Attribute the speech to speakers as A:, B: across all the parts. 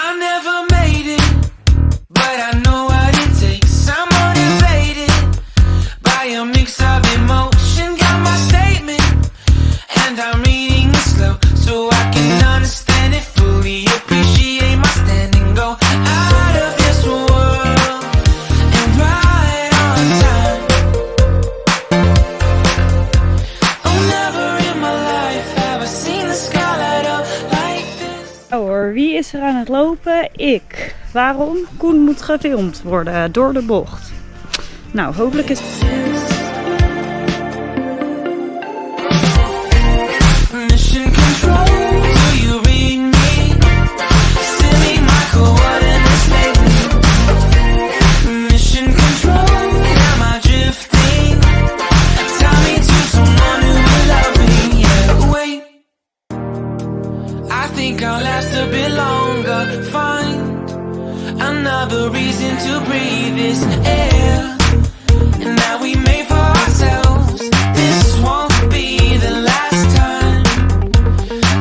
A: I never made it, but I know what it takes. I'm motivated by a mix of emotion. Got my statement, and I'm reading it slow so I can understand it fully. Appreciate my standing, go out of this world and right on time. Oh, never in my life have I seen the sky light up like this.
B: Oh hoor, wie is er aan het lopen? Ik. Waarom? Koen moet gefilmd worden door de bocht. Nou, hopelijk is...
A: Mission control, do you read me? Send me my coordinates lately. Mission control, am I drifting? Tie me to someone who will love me. Yeah, wait, I think I'll last a bit longer. Find another reason to breathe this air, and that we made for ourselves. This won't be the last time.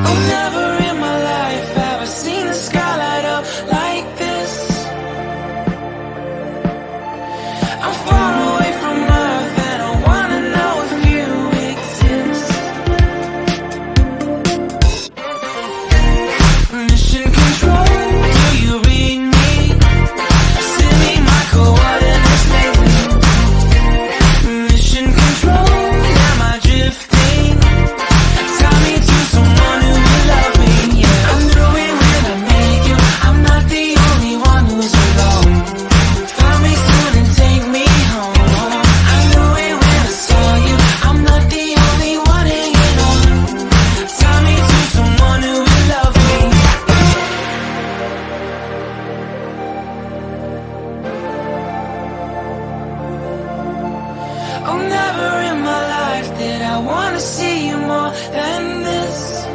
A: Oh, never in my life have I seen the sky light up like this. I'm far away from Earth and I wanna know if you exist. Mission control, do you read me? Send me my coordinates lately. Mission control, am I drifting? Tie me to someone who will love me. Yeah, I knew it when I met you. I'm not the only one who's alone. Find me soon and take me home. I knew it when I saw you. I'm not the only one hanging on. Tie me to someone who will love me. Oh, never in my life did I wanna see you more than this.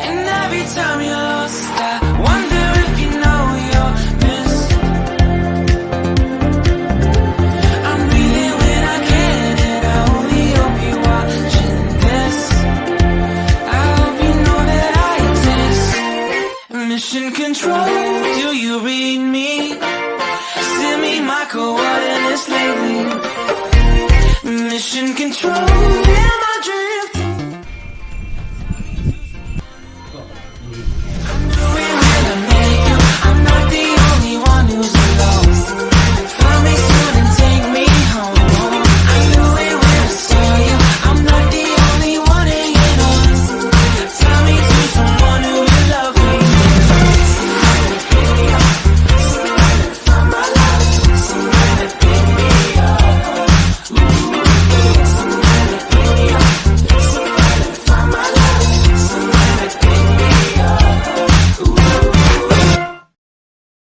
A: And every time you